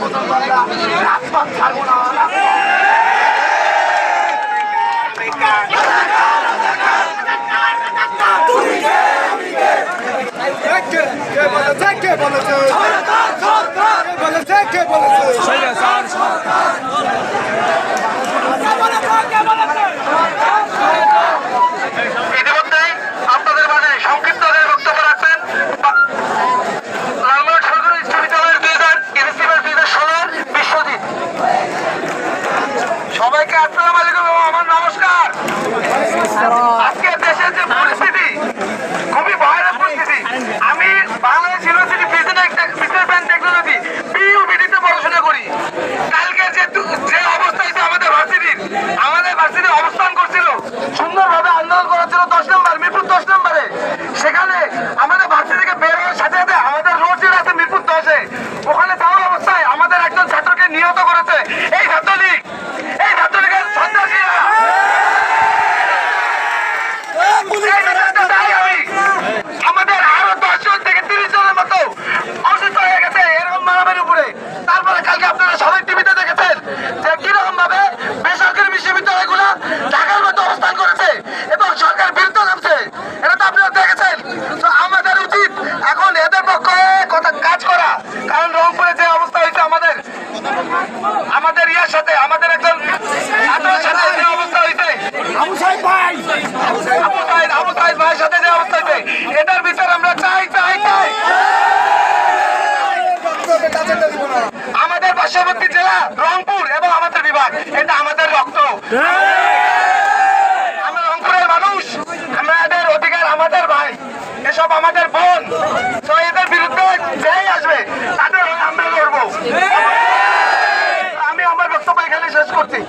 মুসলমানরা রাজপথ ছাড়বো না। ইতিমধ্যেই আপনাদের মাঝে সংক্ষিপ্ত বক্তব্য রাখবেন লালমোহন সরকারি বিশ্ববিদ্যালয়ের 2016 বিশ্বজিৎ। সবাইকে আসসালামু আলাইকুম এবং আমার নমস্কার। আজকে দেশের যে পরিস্থিতি খুবই ভয়ানক পরিস্থিতি। আমি Bangladesh university business and technology BUBD-তে পড়াশোনা করি। কালকে যে অবস্থায় আমাদের ভার্সিটি অবস্থান করছিল, সুন্দরভাবে আন্দোলন করার জন্য 10 নম্বর মিরপুর 10 নম্বরে, সেখানে আমাদের ভার্সিটি থেকে বের হওয়ার সাথে সাথে আমাদের রোড যেটা আছে মিরপুর 10-এ, ওখানে যাওয়া অবস্থায় আমাদের একজন ছাত্রকে নিহত করেছে এই ছাত্রলীগের সন্ত্রাসীরা। আমাদের আরো 10 জন থেকে 30 জনের মতো অসুস্থ হয়ে গেছে এরকম মারামারির উপরে। তারপরে কালকে আপনারা সবাই টিভিতে দেখেছেন যে কিরকম ভাবে বেসরকারি বিশ্ববিদ্যালয়গুলো ঢাকার মতো অবস্থান করেছে এবং সরকার বিরুদ্ধে নামছে। এটা তো আপনারা দেখেছেন। তো আমাদের উচিত এখন এদের পক্ষে কাজ করা, কারণ রংপুরে যে অবস্থা হয়েছে আমাদের ইয়ার সাথে আমাদের একজন ছাত্রের সাথে যে অবস্থা হয়েছে, আবু সাইদ ভাইয়ের সাথে যে অবস্থা হয়েছে, এটার ভিতরে আমরা চাই আমাদের পার্শ্ববর্তী জেলা রংপুর এবং আমাদের বিভাগ, এটা আমাদের রক্ত। আমরা রংপুরের মানুষ, আমাদের অধিকার আমাদের ভাই, এসব আমাদের বোন। তো এদের বিরুদ্ধে যেই আসবে তাদের আমরা লড়বো। আমি আমার বক্তব্য এখানে শেষ করছি।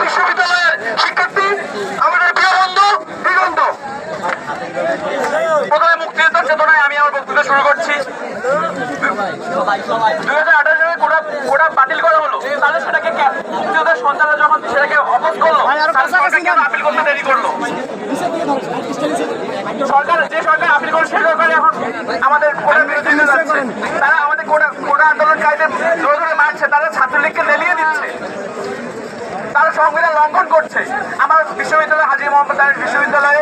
বিশ্ববিদ্যালয়ের শিক্ষার্থী, আমাদের প্রিয় বন্ধু দিগন্ত, প্রথমে মুক্তিযুদ্ধের চেতনায় আমি আমার বক্তব্য শুরু করছি। 2018 সালে কোটা বাতিল করা হলো, তাহলে সেটাকে মুক্তিযুদ্ধের সন্তানরা যখন সেটাকে অপোজ করলো, আপিল করতে দেরি করলো। যে সরকার আপিল করে সে সরকার এখন আমাদের কোটার বিরোধিতা যাচ্ছে। তারা আমাদের কোটা আন্দোলনকারীদের জোরে জোরে মারছে, তারা ছাত্রলীগকে লেলিয়ে দিচ্ছে, তারা সংবিধান লঙ্ঘন করছে। আমার বিশ্ববিদ্যালয় হাজী মোহাম্মদ তাহের বিশ্ববিদ্যালয়ে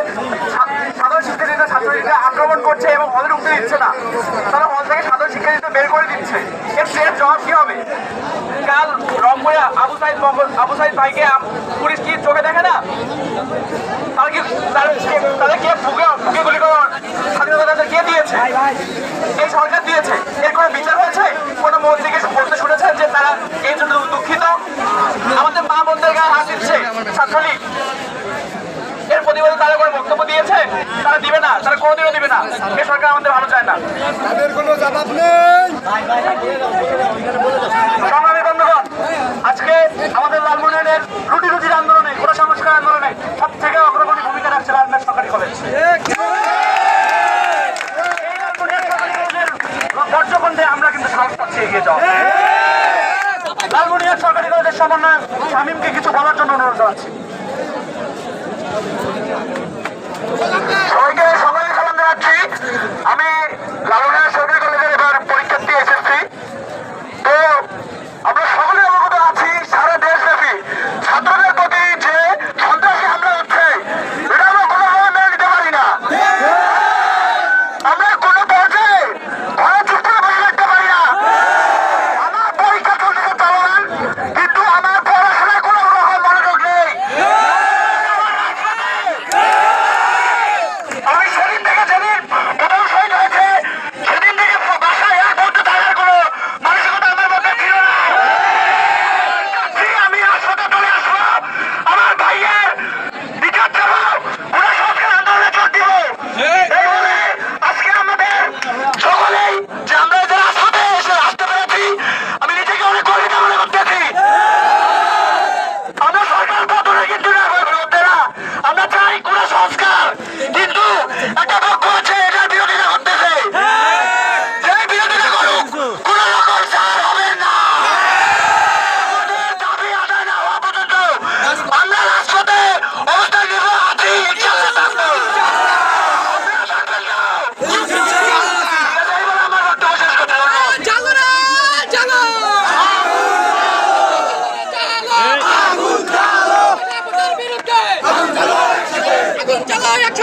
সাধারণ শিক্ষার্থীদের ছাত্রলীগরা আক্রমণ করছে এবং হলে ঢুকতে দিচ্ছে না। তারা হল থেকে সাধারণ শিক্ষার্থীদের বের করে দিচ্ছে। এর জবাব কি হবে? কাল রংপুরে আবু সাইদ ভাইকে পুলিশ কি চোখে দেখে না? তাদের কে বুকে গুলি করার স্বাধীনতা কে দিয়েছে? এই সরকার দিয়েছে। এর কোনো বিচার হয়েছে? কোনো মন্ত্রীকে বলতে শুনেছেন যে তারা এই জন্য দুঃখিত? আমাদের মা বোনদের গায়ে হাত দিচ্ছে ছাত্রলীগ, এর প্রতিবাদে তারা কোনো বক্তব্য দিয়েছে? তারা দিবে না, তারা কোনোদিনও দিবে না। এই সরকার আমাদের ভালো চায় না, তাদের কোনো জবাব নেই। সংগ্রামী বন্ধুগণ, আজকে আমাদের লালমনিরহাটের রুটির আন্দোলনে, কোটা সংস্কার আন্দোলনে সব থেকে অগ্রগণী ভূমিকা রাখছে লালমনিরহাট সরকারি কলেজ। পর্যকণ্ডে আমরা কিন্তু সাহস পাচ্ছি এগিয়ে যাওয়া। লালমনিরহাট সরকারি কলেজের সমন্বয়ক শামীমকে কিছু বলার জন্য অনুরোধ জানাচ্ছি। সবাইকে সকালে সালাম জানাচ্ছি। আমি লালমনিরহাট সরকারি কলেজের এবার পরীক্ষার্থী এসেছি। তো আমরা সকলে অবগত আছি সারা দেশব্যাপী ছাত্রদের প্রতি যে সন্ত্রাসী হামলা হচ্ছে, এটা আমরা কোনোভাবে মেনে নিতে পারি না। আমরা কোনো পর্যায়ে ঘরে চুপ করে বসে রাখতে পারি না। আমার পরীক্ষা চলতেছে চলমান, কিন্তু আমার পড়াশোনায় কোনো রকম মনোযোগ নেই। আমি সেদিন থেকে যেদিন প্রথম শহীদ হয়েছে হলো